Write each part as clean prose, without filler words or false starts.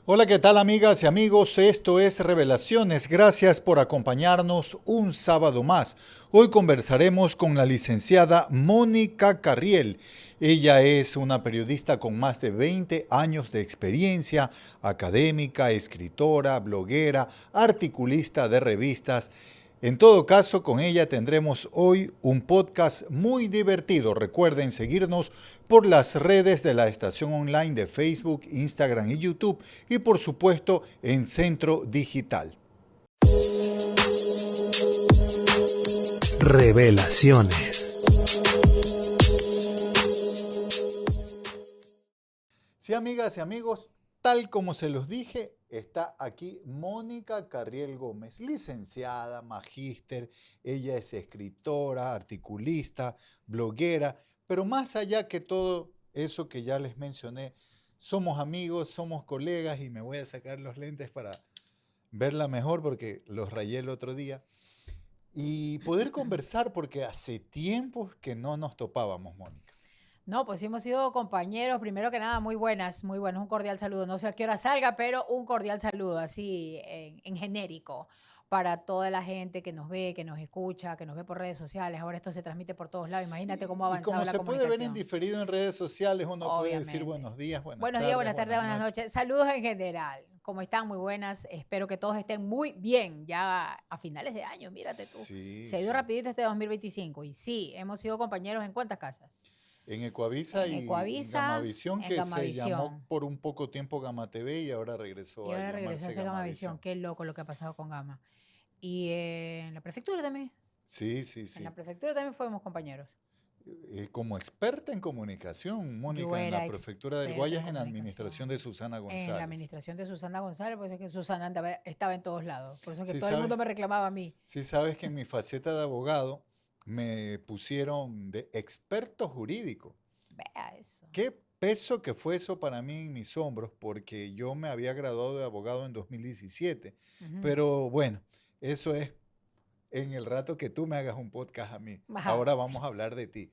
Hola, ¿qué tal amigas y amigos? Esto es Revelaciones. Gracias por acompañarnos un sábado más. Hoy conversaremos con la licenciada Mónica Carriel. Ella es una periodista con más de 20 años de experiencia académica, escritora, bloguera, articulista de revistas. En todo caso, con ella tendremos hoy un podcast muy divertido. Recuerden seguirnos por las redes de la estación online de Facebook, Instagram y YouTube y por supuesto en Centro Digital. Revelaciones. Sí, amigas y amigos, tal como se los dije, está aquí Mónica Carriel Gómez, licenciada, magíster. Ella es escritora, articulista, bloguera, pero más allá que todo eso que ya les mencioné, somos amigos, somos colegas y me voy a sacar los lentes para verla mejor porque los rayé el otro día. Y poder conversar porque hace tiempo que no nos topábamos, Mónica. No, pues sí hemos sido compañeros. Primero que nada, muy buenas, muy buenas. Un cordial saludo. No sé a qué hora salga, pero un cordial saludo, así en genérico, para toda la gente que nos ve, que nos escucha, que nos ve por redes sociales. Ahora esto se transmite por todos lados. Imagínate cómo ha Y como avanzado la se puede ver en comunicación. diferido en redes sociales, uno puede decir Obviamente. buenos días, buenas Buenos días, tardes, buenas tardes, buenas buenas noches. noches. Saludos en general. ¿Cómo están? Muy buenas. Espero que todos estén muy bien ya a finales de año. Mírate tú. Sí, Se ha ido sí. rapidito este 2025. Y sí, hemos sido compañeros en cuántas casas. En Ecuavisa En y en Ecuavisa, Gamavisión, en que se llamó Gamavisión. por un poco tiempo Gama TV y ahora regresó Y a ahora regresó a llamarse hacer Gamavisión. Gamavisión. Qué loco lo que ha pasado con Gama. Y en la prefectura también. Sí, sí, En la sí. prefectura también fuimos compañeros. Como experta en comunicación, Yo Mónica, en la era prefectura del experta en Guayas, en la administración de comunicación. Susana En la González. administración de Susana González, pues es que Susana estaba en todos lados. Por eso es que Sí todo el sabes, mundo me reclamaba a mí. sí sabes que en mi faceta de abogado me pusieron de experto jurídico. Vea eso. Qué peso que fue eso para mí en mis hombros, porque yo me había graduado de abogado en 2017. Ujú. Pero bueno, eso es en el rato que tú me hagas un podcast a mí. Ajá. Ahora vamos a hablar de ti.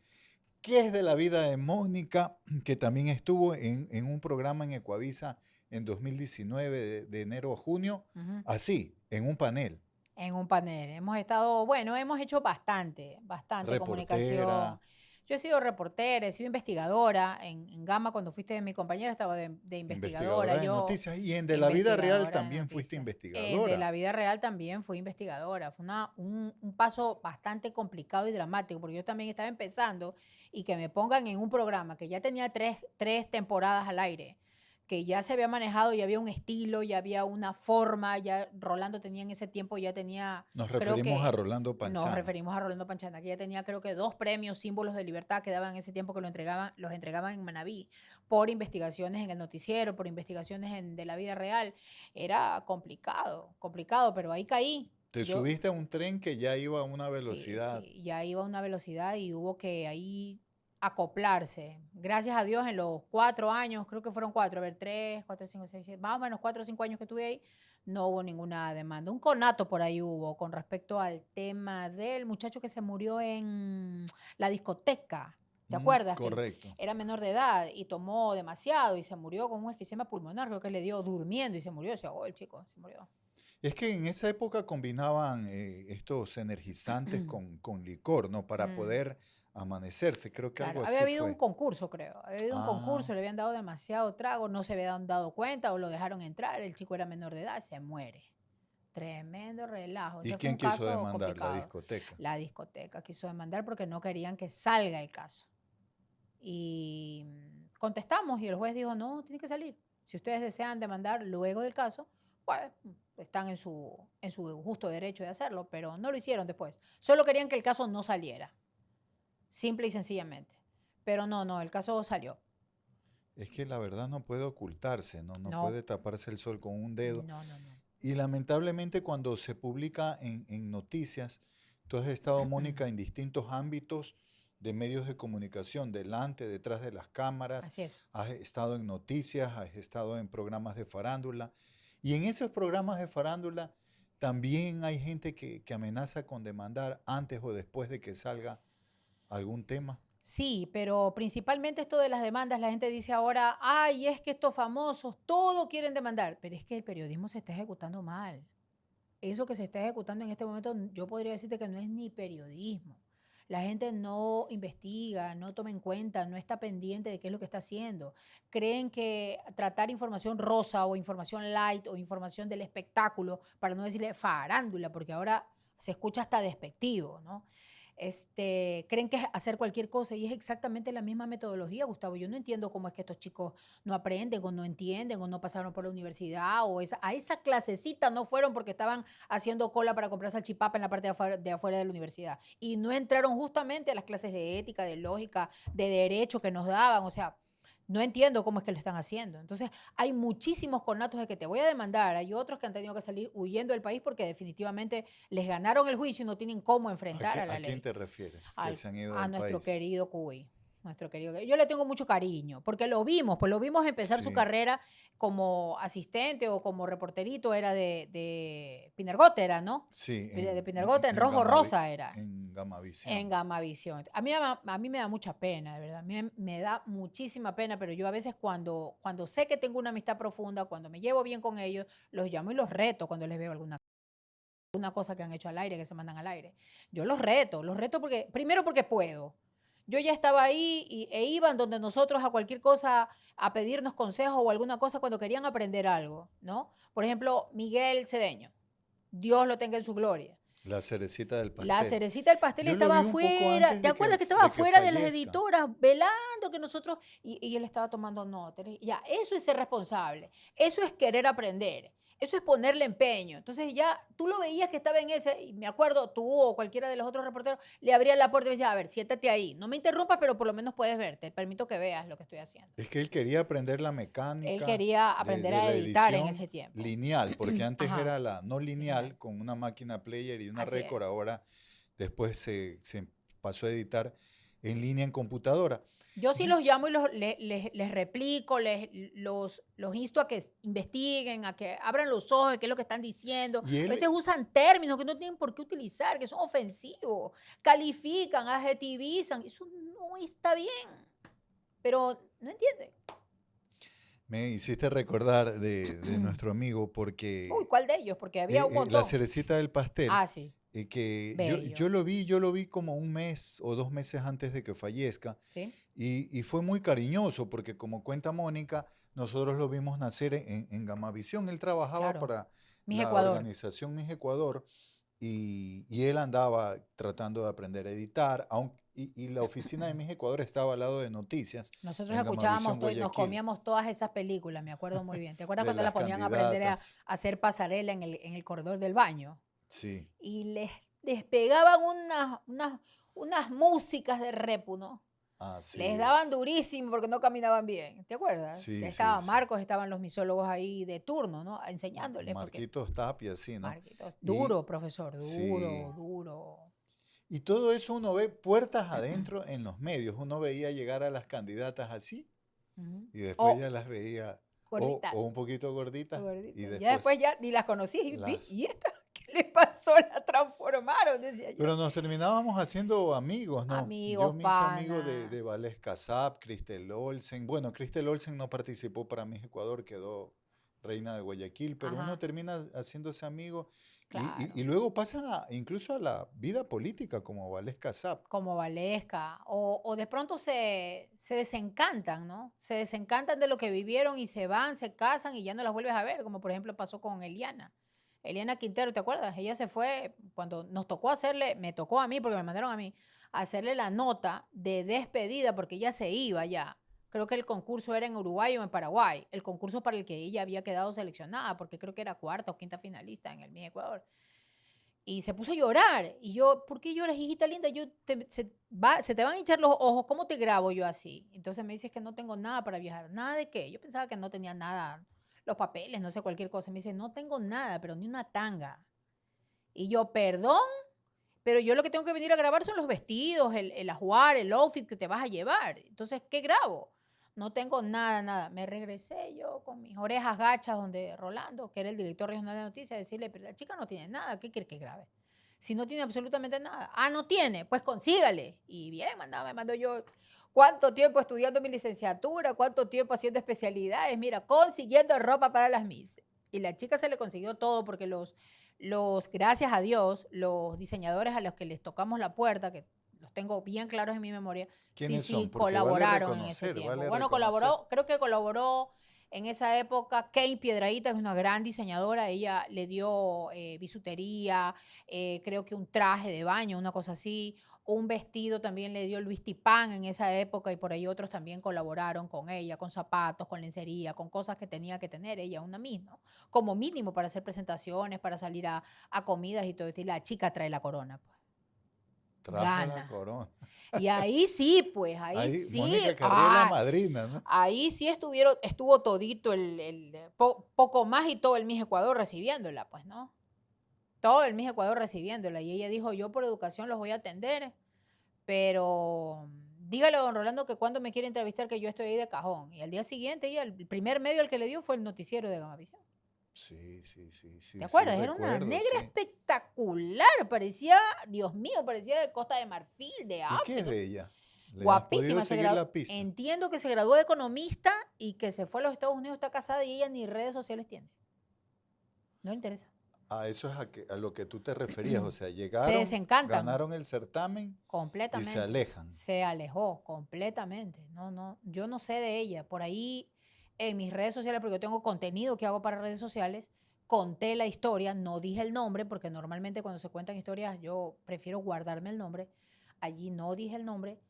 ¿Qué es de la vida de Mónica, que también estuvo en un programa en Ecuavisa en 2019, de enero a junio? Ujú. Así, en un panel. En un panel. Hemos estado, bueno, hemos hecho bastante Reportera. comunicación. Yo he sido reportera, he sido investigadora. En Gama, cuando fuiste mi compañera, estaba de investigadora. Investigadora de Yo, noticias. Y en De la Vida Real investigadora de también fuiste noticias. De investigadora. la vida real también fui investigadora. Fue un paso bastante complicado y dramático, porque yo también estaba empezando y que me pongan en un programa que ya tenía tres temporadas al aire, que ya se había manejado, ya había un estilo, ya había una forma, ya Rolando tenía en ese tiempo, ya tenía, Nos creo referimos a que, Rolando nos Panchana. referimos a Rolando Panchana, que ya tenía creo que 2 premios, símbolos de libertad que daban en ese tiempo que los entregaban en Manabí, por investigaciones en el noticiero, por investigaciones de la vida real. Era complicado, pero ahí caí. Te Yo, subiste a un tren que ya iba a una sí, velocidad. sí, ya iba a una velocidad y hubo que ahí acoplarse. Gracias a Dios en los 4 años, creo que fueron cuatro, a ver, 3, 4, 5, 6, 7, más o menos 4 o 5 años que estuve ahí, no hubo ninguna demanda. Un conato por ahí hubo con respecto al tema del muchacho que se murió en la discoteca. ¿Te acuerdas? Que Correcto. era menor de edad y tomó demasiado y se murió con un efisema pulmonar, creo que le dio durmiendo y se murió, se ahogó el chico, se murió. Es que en esa época combinaban estos energizantes con licor, ¿no? Para Mm. poder amanecerse. Creo que algo Claro, había así habido un fue. concurso, creo. Había habido un Ah, concurso, le habían dado demasiado trago, no se habían dado cuenta o lo dejaron entrar, el chico era menor de edad, se muere. Tremendo relajo. ¿y Ese fue quién un quiso caso demandar? La complicado. discoteca. La discoteca quiso demandar porque no querían que salga el caso. Y contestamos y el juez dijo, no, tiene que salir. Si ustedes desean demandar luego del caso, pues están en su justo derecho de hacerlo, pero no lo hicieron después. Solo querían que el caso no saliera, simple y sencillamente. Pero no, el caso salió. Es que la verdad no puede ocultarse, ¿no? No No, puede taparse el sol con un dedo. no. Y lamentablemente cuando se publica en noticias, tú has estado, Mónica, en distintos ámbitos de medios de comunicación, delante, detrás de las cámaras, Así es. has estado en noticias, has estado en programas de farándula. Y en esos programas de farándula también hay gente que amenaza con demandar antes o después de que salga algún tema. Sí, pero principalmente esto de las demandas, la gente dice ahora, ay, es que estos famosos todo quieren demandar, pero es que el periodismo se está ejecutando mal. Eso que se está ejecutando en este momento, yo podría decirte que no es ni periodismo. La gente no investiga, no toma en cuenta, no está pendiente de qué es lo que está haciendo. Creen que tratar información rosa o información light o información del espectáculo, para no decirle farándula, porque ahora se escucha hasta despectivo, ¿no? Creen que es hacer cualquier cosa y es exactamente la misma metodología, Gustavo. Yo no entiendo cómo es que estos chicos no aprenden o no entienden o no pasaron por la universidad o a esa clasecita no fueron porque estaban haciendo cola para comprar salchipapa en la parte de afuera de la universidad y no entraron justamente a las clases de ética, de lógica, de derecho que nos daban. O sea, no entiendo cómo es que lo están haciendo. Entonces, hay muchísimos conatos de que te voy a demandar. Hay otros que han tenido que salir huyendo del país porque definitivamente les ganaron el juicio y no tienen cómo enfrentar a A la quién ley. te refieres? Que se han ido A del nuestro país. querido Cuy. Yo le tengo mucho cariño, porque lo vimos, pues lo vimos empezar su Sí, carrera como asistente o como reporterito, era de Pinergote, era, ¿no? sí, De Pinergote, en Rojo Rosa era, En en Gamavisión. Gamavisión. A mí me da mucha pena, de verdad, a mí me da muchísima pena, pero yo a veces cuando sé que tengo una amistad profunda, cuando me llevo bien con ellos, los llamo y los reto cuando les veo alguna cosa que han hecho al aire, que se mandan al aire. Yo los reto porque, primero porque puedo. Yo ya estaba ahí e iban donde nosotros a cualquier cosa a pedirnos consejos o alguna cosa cuando querían aprender algo, ¿no? Por ejemplo, Miguel Cedeño, Dios lo tenga en su gloria. La cerecita del La pastel. cerecita del pastel Yo lo estaba vi un poco afuera. antes ¿Te acuerdas que estaba de que afuera de las fallezca. editoras velando que nosotros... Y él estaba tomando notas. Ya, eso es ser responsable. Eso es querer aprender. Eso es ponerle empeño. Entonces ya tú lo veías que estaba en ese, y me acuerdo, tú o cualquiera de los otros reporteros, le abría la puerta y decía, a ver, siéntate ahí. No me interrumpas, pero por lo menos puedes ver. Te permito que veas lo que estoy haciendo. Es que él quería aprender la Él mecánica quería aprender de a la editar en edición ese tiempo. lineal, porque antes Ajá, era la no lineal. lineal con una máquina player y una Así es. récord, ahora después se pasó a editar en línea en computadora. Yo sí Yo- los llamo y les replico, los insto a que investiguen, a que abran los ojos de qué es lo que están diciendo. y A veces él, usan términos que no tienen por qué utilizar, que son ofensivos. Califican, adjetivizan. Eso no está bien. Pero no entienden. me hiciste recordar de nuestro amigo Uy, porque ¿cuál de ellos? Porque había un la montón. cerecita del pastel, Ah, sí. que Bello. yo lo vi como un mes o 2 meses antes de que fallezca. ¿Sí? Y fue muy cariñoso porque como cuenta Mónica, nosotros lo vimos nacer en Gamavisión. Él trabajaba Claro. para Mis la Ecuador. organización Mis Ecuador y él andaba tratando de aprender a editar. Y la oficina de Mis Ecuador estaba al lado de Noticias Nosotros en escuchábamos Gamavisión, todo y nos Guayaquil, comíamos todas esas películas, me acuerdo muy bien. ¿Te acuerdas de cuando las las ponían a aprender a candidatas. hacer pasarela en el corredor del baño? Sí, Y les pegaban unas músicas de repu, ¿no? así Les daban es. durísimo porque no caminaban bien. ¿Te acuerdas? Que Sí, sí, estaba sí. Marcos, estaban los misólogos ahí de turno, ¿no? Enseñándoles, porque Marquitos Tapia, sí, ¿no? Marquitos, Y duro, profesor, sí. duro, duro. Y todo eso uno ve puertas adentro en los medios. Uno veía llegar a las candidatas así Ujú. y después O ya las veía o gorditas, un poquito gorditas y gorditas. Ya después después ya ni las conocí. las... ¿Y esta qué le pasó? La transformaron, decía yo. Pero nos terminábamos haciendo amigos, ¿no? Yo Amigos, me hice amigo de panas. Valesca Casap, Cristel Olsen. Bueno, Cristel Olsen no participó para Miss Ecuador, quedó reina de Guayaquil, pero uno Ajá, termina haciéndose amigo y claro. luego pasan incluso a la vida política como Valesca Casap. Como Valesca. O de pronto se desencantan, ¿no? Se desencantan de lo que vivieron y se van, se casan y ya no las vuelves a ver, como por ejemplo pasó con Eliana. Eliana Quintero, ¿te acuerdas? Ella se fue cuando nos tocó hacerle, me tocó a mí, porque me mandaron a mí, hacerle la nota de despedida porque ella se iba ya. Creo que el concurso era en Uruguay o en Paraguay. El concurso para el que ella había quedado seleccionada, porque creo que era cuarta o quinta finalista en el Miss Ecuador. Y se puso a llorar. Y yo, ¿por qué lloras, hijita linda? Se te van a hinchar los ojos. ¿Cómo te grabo yo así? Entonces me dices que no tengo nada para viajar. ¿Nada de qué? Yo pensaba que no tenía nada, los papeles, no sé, cualquier cosa. Me dice, no tengo nada, pero ni una tanga. Y yo, perdón, pero yo lo que tengo que venir a grabar son los vestidos, el ajuar, el outfit que te vas a llevar. Entonces, ¿qué grabo? No tengo nada, nada. Me regresé yo con mis orejas gachas donde Rolando, que era el director regional de noticias, decirle, pero la chica no tiene nada, ¿qué quiere que grabe? Si no tiene absolutamente nada. Ah, no tiene, pues consígale. Y bien, me mando yo. ¿Cuánto tiempo estudiando mi licenciatura? ¿Cuánto tiempo haciendo especialidades? Mira, consiguiendo ropa para las Miss. Y la chica se le consiguió todo porque gracias a Dios, los diseñadores a los que les tocamos la puerta, que los tengo bien claros en mi memoria, sí, ¿Quiénes son? sí, Porque vale colaboraron en ese reconocer, tiempo. vale Bueno, reconocer. creo que colaboró en esa época. Kay Piedrahíta es una gran diseñadora, ella le dio bisutería, creo que un traje de baño, una cosa así, un vestido también le dio Luis Tipán en esa época y por ahí otros también colaboraron con ella, con zapatos, con lencería, con cosas que tenía que tener ella una misma, como mínimo para hacer presentaciones, para salir a comidas y todo esto. Y la chica trae la corona, pues. Trajo la Gana. corona. Y ahí sí, pues, ahí Ahí, sí. Mónica Carriel la madrina, ¿no? Ahí sí estuvo todito poco más y todo el Miss Ecuador recibiéndola, pues, ¿no? Todo el Miss Ecuador recibiéndola. Y ella dijo, yo por educación los voy a atender, pero dígale a don Rolando que cuando me quiere entrevistar que yo estoy ahí de cajón. Y al día siguiente, ella, el primer medio al que le dio fue el noticiero de Gamavisión. Sí, ¿Te sí, acuerdas? Era una recuerdo, negra sí. espectacular. Parecía, Dios mío, parecía de Costa de Marfil, de ¿Y qué es África. de ella? ¿Le has podido Guapísima, seguir la pista? entiendo que se graduó de economista y que se fue a los Estados Unidos, está casada y ella ni redes sociales tiene. No le interesa. A eso es a lo que tú te referías, o sea, Se llegaron, desencantan ganaron el certamen y completamente. se alejan. Se alejó completamente. No, yo no sé de ella. Por ahí en mis redes sociales, porque yo tengo contenido que hago para redes sociales, conté la historia, no dije el nombre, porque normalmente cuando se cuentan historias yo prefiero guardarme el nombre. Allí no dije el nombre.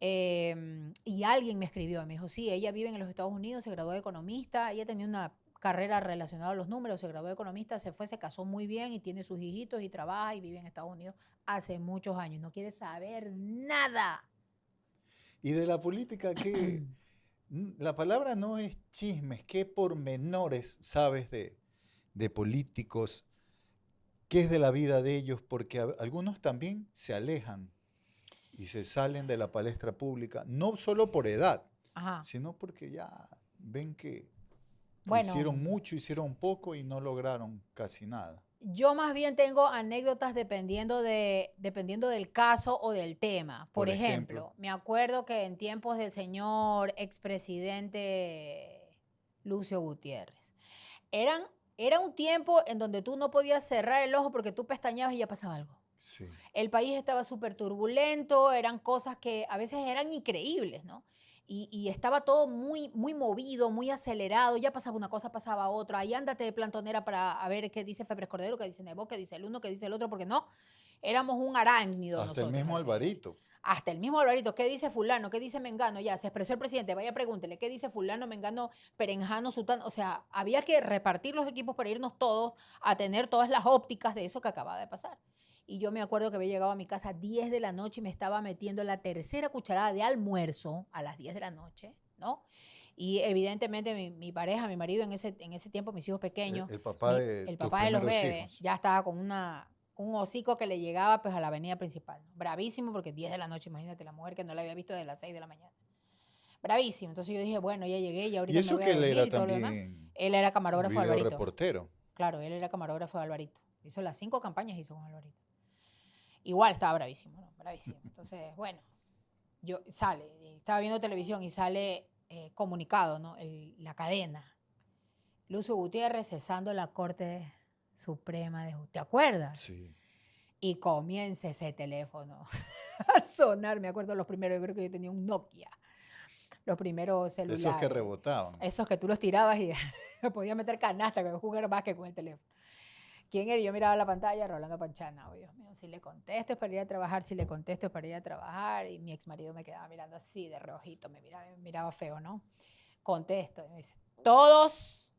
Y alguien me escribió, me dijo, sí, ella vive en los Estados Unidos, se graduó de economista, ella tenía una carrera relacionada a los números, se graduó de economista, se fue, se casó muy bien y tiene sus hijitos y trabaja y vive en Estados Unidos hace muchos años, no quiere saber nada. Y de la política, ¿qué? La palabra no es chismes, ¿qué pormenores sabes de políticos? ¿Qué es de la vida de ellos? Porque algunos también se alejan y se salen de la palestra pública, no solo por edad, Ajá. sino porque ya ven que Bueno, hicieron mucho, hicieron poco y no lograron casi nada. yo más bien tengo anécdotas dependiendo del caso o del tema. Por ejemplo, me acuerdo que en tiempos del señor expresidente Lucio Gutiérrez, era un tiempo en donde tú no podías cerrar el ojo porque tú pestañabas y ya pasaba algo. Sí. El país estaba súper turbulento, eran cosas que a veces eran increíbles, ¿no? Y estaba todo muy, muy movido, muy acelerado, ya pasaba una cosa, pasaba otra, ahí ándate de plantonera para a ver qué dice Febres Cordero, qué dice Nebo, qué dice el uno, qué dice el otro, porque no, éramos un arácnido Hasta nosotros. el mismo Alvarito. Hasta el mismo Alvarito, ¿qué dice fulano? ¿Qué dice Mengano? Ya, se expresó el presidente, vaya pregúntele, ¿qué dice fulano, Mengano, Perenjano, Sutano? O sea, había que repartir los equipos para irnos todos a tener todas las ópticas de eso que acababa de pasar. Y yo me acuerdo que había llegado a mi casa a 10 de la noche y me estaba metiendo la tercera cucharada de almuerzo a las 10 de la noche, ¿no? Y evidentemente mi pareja, mi marido en ese tiempo, mis hijos pequeños, El papá de el tus papá de los primeros bebés, hijos. ya estaba con un hocico que le llegaba pues a la avenida principal. ¿No? Bravísimo porque 10 de la noche, imagínate, la mujer que no la había visto desde las 6 de la mañana. Bravísimo. Entonces yo dije, bueno, ya llegué y ahorita Y eso me voy que a él dormir era y todo lo demás. también Él era camarógrafo de video Alvarito. reportero. Claro, él era camarógrafo de Alvarito. Hizo las 5 campañas, hizo con Alvarito. Igual estaba bravísimo, ¿no? Bravísimo. Entonces, bueno, estaba viendo televisión y sale comunicado, ¿no? La cadena. Lucio Gutiérrez cesando la Corte Suprema de Justicia. ¿Te acuerdas? Sí. Y comienza ese teléfono a sonar. Me acuerdo los primeros, yo creo que yo tenía un Nokia. Los primeros celulares. Esos que rebotaban. Esos que tú los tirabas y podías meter canasta, que jugar básquet con el teléfono. ¿Quién era? Yo miraba la pantalla, Rolando Panchana. Oh, Dios mío, si le contesto es para ir a trabajar, si le contesto es para ir a trabajar. Y mi ex marido me quedaba mirando así de rojito, me miraba feo, ¿no? Contesto y me dice, todos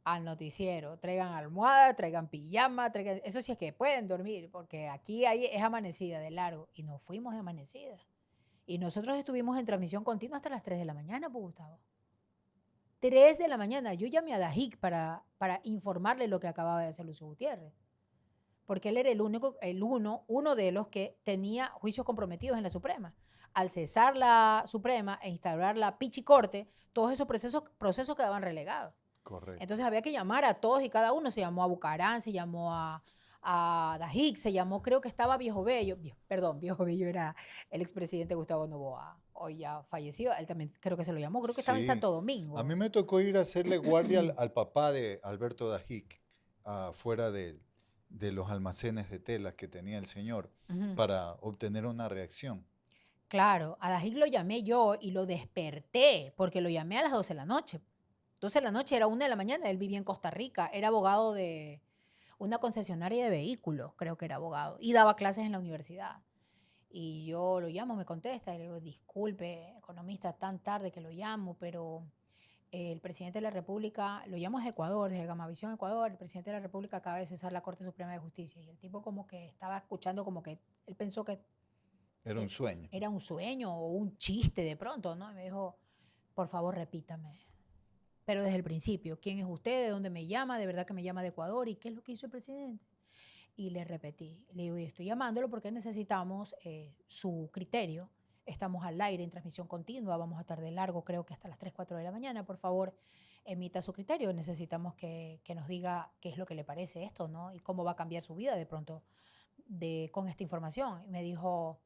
al noticiero, traigan almohada, traigan pijama, traigan... Eso sí es que pueden dormir, porque aquí es amanecida de largo. Y nos fuimos de amanecida. Y nosotros estuvimos en transmisión continua hasta las 3 de la mañana, pues, Gustavo. 3 de la mañana. Yo llamé a Dajic para informarle lo que acababa de hacer Lucio Gutiérrez. Porque él era uno de los que tenía juicios comprometidos en la Suprema. Al cesar la Suprema e instaurar la pichicorte, todos esos procesos quedaban relegados. Correcto. Entonces había que llamar a todos y cada uno. Se llamó a Bucarán, se llamó a a Dajic, se llamó, creo que estaba Viejo Bello, perdón, Viejo Bello era el expresidente Gustavo Noboa, hoy ya fallecido, él también creo que se lo llamó, creo que estaba en Sí, Santo a mí Domingo. me tocó ir a hacerle guardia al papá de Alberto Dajic, afuera de los almacenes de telas que tenía el señor, Ujú. para obtener una reacción. Claro, a Dajic lo llamé yo y lo desperté, porque lo llamé a las 12 de la noche. 12 de la noche era 1 de la mañana, él vivía en Costa Rica, era abogado de una concesionaria de vehículos, creo que era abogado, y daba clases en la universidad. Y yo lo llamo, me contesta, y le digo, disculpe, economista, tan tarde que lo llamo, pero el presidente de la República, lo llamo desde Ecuador, desde Gamavisión, Ecuador, el presidente de la República acaba de cesar la Corte Suprema de Justicia. Y el tipo como que estaba escuchando como que él pensó que Era un sueño. era un sueño o un chiste de pronto, ¿no? Y me dijo, por favor, repítame. Pero desde el principio, ¿quién es usted? ¿De dónde me llama? ¿De verdad que me llama de Ecuador? ¿Y qué es lo que hizo el presidente? Y le repetí, le digo, y estoy llamándolo porque necesitamos su criterio. Estamos al aire en transmisión continua, vamos a estar de largo, creo que hasta las 3 4 de la mañana. Por favor, emita su criterio. Necesitamos que nos diga qué es lo que le parece esto, ¿no? Y cómo va a cambiar su vida de pronto con esta información. Y me dijo,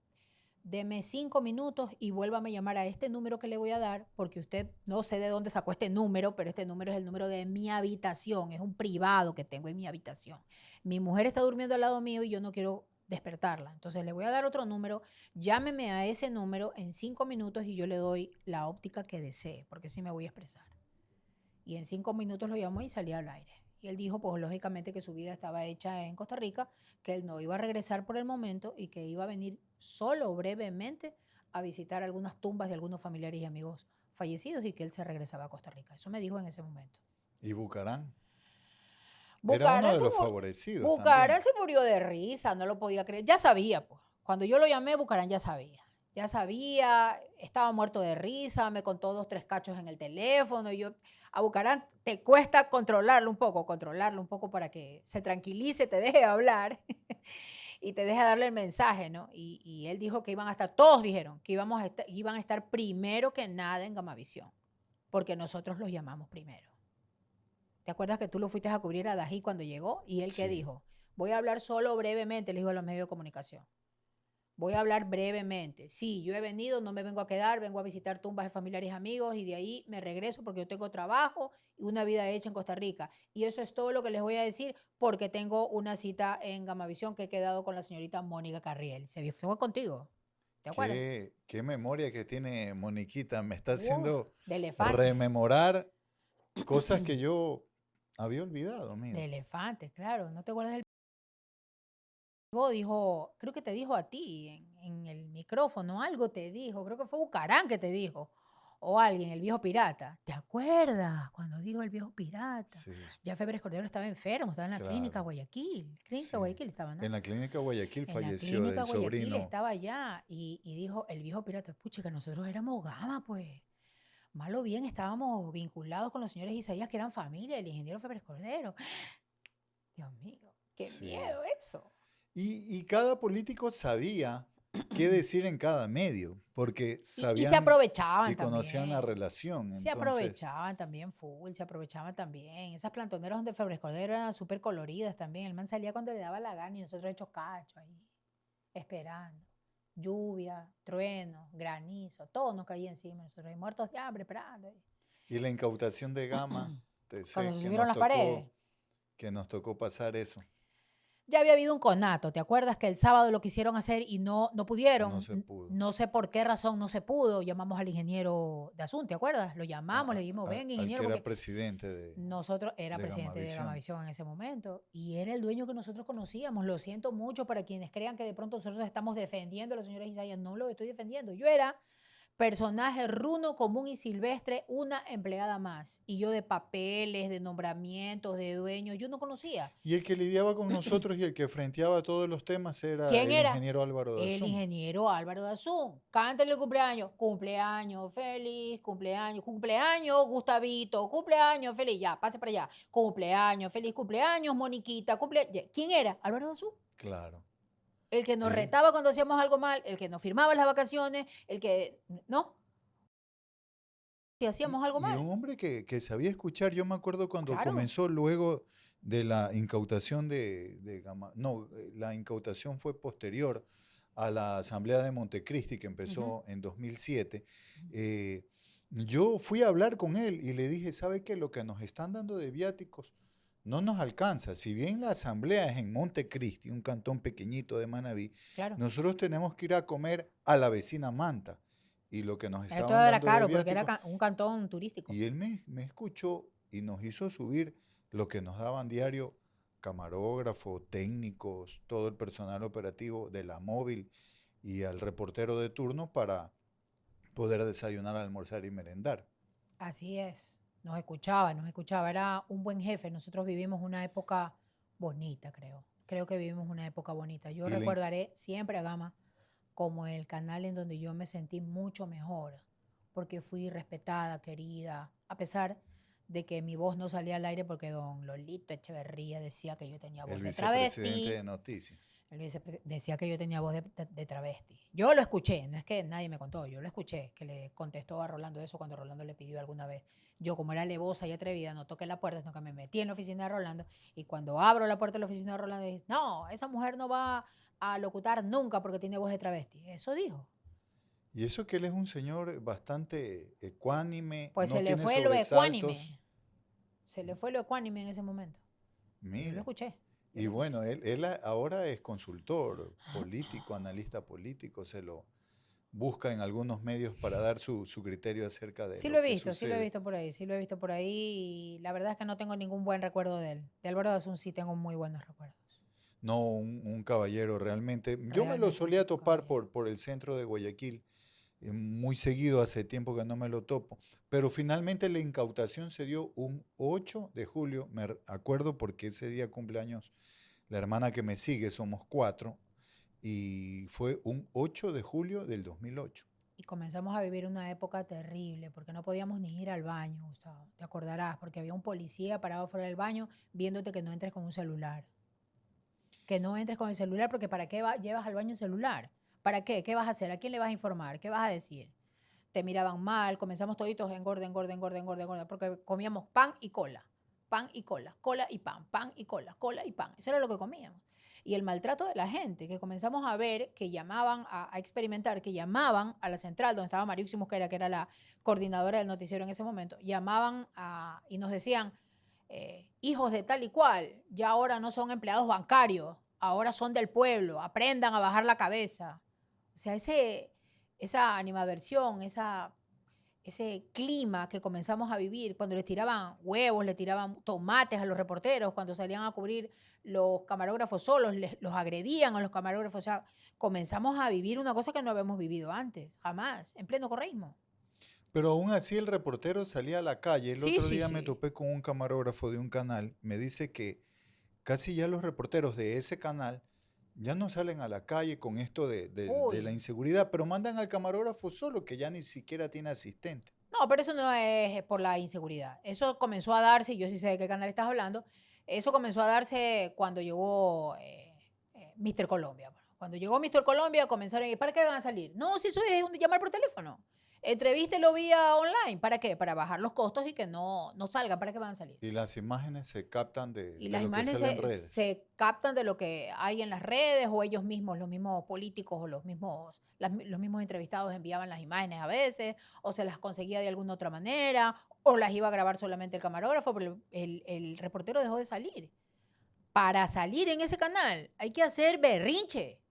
deme 5 minutos y vuélvame a llamar a este número que le voy a dar, porque usted no sé de dónde sacó este número, pero este número es el número de mi habitación, es un privado que tengo en mi habitación. Mi mujer está durmiendo al lado mío y yo no quiero despertarla. Entonces le voy a dar otro número, llámeme a ese número en 5 minutos y yo le doy la óptica que desee, porque sí me voy a expresar. Y en 5 minutos lo llamó y salí al aire. Y él dijo, pues lógicamente que su vida estaba hecha en Costa Rica, que él no iba a regresar por el momento y que iba a venir solo brevemente a visitar algunas tumbas de algunos familiares y amigos fallecidos y que él se regresaba a Costa Rica. Eso me dijo en ese momento. Y Bucarán era uno Bucaram de se, los favorecidos Bucaram también. se murió de risa, no lo podía creer. Ya sabía, pues. Cuando yo lo llamé, Bucaram ya sabía. Ya sabía, estaba muerto de risa, me contó 2, 3 cachos en el teléfono. Y yo, a Bucaram te cuesta controlarlo un poco para que se tranquilice, te deje hablar y te deje darle el mensaje, ¿no? Y él dijo que iban a estar, todos dijeron que iban a estar primero que nada en Gamavisión, porque nosotros los llamamos primero. ¿Te acuerdas que tú lo fuiste a cubrir a Dají cuando llegó? ¿Y él qué Sí. dijo? Voy a hablar solo brevemente, le dijo a los medios de comunicación. Voy a hablar brevemente. Sí, yo he venido, no me vengo a quedar, vengo a visitar tumbas de familiares y amigos y de ahí me regreso porque yo tengo trabajo y una vida hecha en Costa Rica. Y eso es todo lo que les voy a decir porque tengo una cita en Gamavisión que he quedado con la señorita Mónica Carriel. Se fue contigo, ¿te acuerdas? Qué memoria que tiene Moniquita. Me está haciendo De elefante. rememorar cosas que yo había olvidado, De mira. elefante, claro. ¿No te acuerdas del dijo, creo que te dijo a ti en el micrófono, algo te dijo, creo que fue Bucarán que te dijo, o alguien, el viejo pirata. ¿Te acuerdas cuando dijo el viejo pirata? Sí, Ya Febres Cordero estaba enfermo, estaba en la clínica claro. Guayaquil. Clínica Sí. Guayaquil estaba, ¿no? En la clínica Guayaquil En la falleció clínica el Guayaquil sobrino. estaba allá y dijo el viejo pirata, pucha, que nosotros éramos gama, pues. Malo bien estábamos vinculados con los señores Isaías, que eran familia, el ingeniero Febres Cordero. Dios mío, qué Sí. miedo eso. Y cada político sabía qué decir en cada medio, porque Y se sabían aprovechaban y conocían la también. relación. Se Entonces, aprovechaban también full, se aprovechaban también. Esas plantoneras donde Febres Cordero eran súper coloridas también. El man salía cuando le daba la gana y nosotros hechos cacho ahí, esperando. Lluvia, trueno, granizo, todo nos caía encima. Nosotros ahí muertos de hambre, esperando. Ahí. y la incautación de Gama, te Cuando sé se subieron las paredes. que nos tocó pasar eso. Ya había habido un conato, ¿te acuerdas que el sábado lo quisieron hacer y no No pudieron? se pudo. No sé por qué razón no se pudo. Llamamos al ingeniero de Asun, ¿te acuerdas? Lo llamamos, le dijimos, venga, Al ingeniero, que era porque presidente nosotros era de presidente de Gamavisión. Gamavisión en ese momento y era el dueño que nosotros conocíamos. Lo siento mucho para quienes crean que de pronto nosotros estamos defendiendo a la señora Isaías. No lo estoy defendiendo. Yo era personaje runo, común y silvestre, una empleada más. Y yo de papeles, de nombramientos, de dueños, yo no conocía. Y el que lidiaba con nosotros y el que frenteaba todos los temas era ¿Quién el era? ingeniero Álvaro El Dazún. ingeniero Álvaro Dazún. Cántale el cumpleaños. Cumpleaños feliz, cumpleaños, cumpleaños Gustavito, cumpleaños feliz. Ya, pase para allá. Cumpleaños feliz, cumpleaños Moniquita, ¿Quién era? Álvaro Dazún. Claro. El que nos Y, retaba cuando hacíamos algo mal, el que nos firmaba las vacaciones, el que, ¿no? Si hacíamos algo y mal. un hombre que sabía escuchar. Yo me acuerdo cuando Claro. comenzó luego de la incautación no, la incautación fue posterior a la Asamblea de Montecristi que Ujú. empezó en 2007. eh, yo fui a hablar con él y le dije, ¿sabe qué? Lo que nos están dando de viáticos no nos alcanza. Si bien la Asamblea es en Montecristi, un cantón pequeñito de Manabí, Claro. nosotros tenemos que ir a comer a la vecina Manta. Y lo que nos Esto estaban era dando de caro porque era viáticos, un cantón turístico. y él me escuchó y nos hizo subir lo que nos daban diario camarógrafo, técnicos, todo el personal operativo de la móvil y al reportero de turno para poder desayunar, almorzar y merendar. Así es. Nos escuchaba. Era un buen jefe. Nosotros vivimos una época bonita, creo. Creo que vivimos una época bonita. Yo Y le, recordaré siempre a Gama como el canal en donde yo me sentí mucho mejor, porque fui respetada, querida, a pesar de que mi voz no salía al aire porque don Lolito Echeverría decía que yo tenía el voz de vicepresidente travesti. de Noticias. Decía que yo tenía voz de travesti. Yo lo escuché, no es que nadie me contó, yo lo escuché, que le contestó a Rolando eso cuando Rolando le pidió alguna vez. Yo, como era alevosa y atrevida, no toqué la puerta, sino que me metí en la oficina de Rolando. Y cuando abro la puerta de la oficina de Rolando, dije, no, esa mujer no va a locutar nunca porque tiene voz de travesti. Eso dijo. Y eso que él es un señor bastante ecuánime, Pues se no le tiene fue lo sobresaltos. ecuánime. Se le fue lo ecuánime en ese momento. Yo lo Mira. escuché. Yo Y lo escuché. bueno, él ahora es consultor político, analista político, se lo busca en algunos medios para dar su criterio acerca de lo que Sí lo he sucede. visto por ahí, sí lo he visto por ahí y la verdad es que no tengo ningún buen recuerdo de él. De Álvaro Asun sí tengo muy buenos recuerdos. No, un caballero realmente. Yo me lo Realmente solía un topar caballero. por el centro de Guayaquil, muy seguido, hace tiempo que no me lo topo, pero finalmente la incautación se dio un 8 de julio, acuerdo porque ese día cumpleaños la hermana que me sigue, somos cuatro, y fue un 8 de julio del 2008. Y comenzamos a vivir una época terrible porque no podíamos ni ir al baño, Gustavo. Te acordarás, porque había un policía parado fuera del baño viéndote que no entres con un celular. Que no entres con el celular porque ¿para qué llevas al baño el celular? ¿Para qué? ¿Qué vas a hacer? ¿A quién le vas a informar? ¿Qué vas a decir? Te miraban mal, comenzamos toditos engorda, engorda, engorda, engorda, engorda, porque comíamos pan y cola, cola y pan y cola y pan. Eso era lo que comíamos. Y el maltrato de la gente, que comenzamos a ver que llamaban, a experimentar, que llamaban a la central donde estaba Mariuxi Mosquera, que era la coordinadora del noticiero en ese momento, llamaban y nos decían, hijos de tal y cual, ya ahora no son empleados bancarios, ahora son del pueblo, aprendan a bajar la cabeza. O sea, esa animadversión, ese clima que comenzamos a vivir, cuando les tiraban huevos, le tiraban tomates a los reporteros, cuando salían a cubrir los camarógrafos solos, los agredían a los camarógrafos. O sea, comenzamos a vivir una cosa que no habíamos vivido antes, jamás, en pleno correísmo. Pero aún así el reportero salía a la calle. El Sí, otro sí, día me sí. topé con un camarógrafo de un canal, me dice que casi ya los reporteros de ese canal ya no salen a la calle con esto de la Uy, inseguridad, pero mandan al camarógrafo solo, que ya ni siquiera tiene asistente. no, pero eso no es por la inseguridad. Eso comenzó a darse, y yo sí sé de qué canal estás hablando, eso comenzó a darse cuando llegó Mr. Colombia. Bueno, cuando llegó Mr. Colombia comenzaron, ¿y para qué van a salir? No, si eso es llamar por teléfono. Entrevístelo vía online. ¿Para qué? Para bajar los costos y que no salgan. ¿Para qué van a salir? Y las imágenes se captan Y de las lo que imágenes sale en se, redes. se captan de lo que hay en las redes o ellos mismos, los mismos políticos o los mismos entrevistados enviaban las imágenes a veces o se las conseguía de alguna otra manera o las iba a grabar solamente el camarógrafo, pero el reportero dejó de salir. Para salir en ese canal hay que hacer berrinche,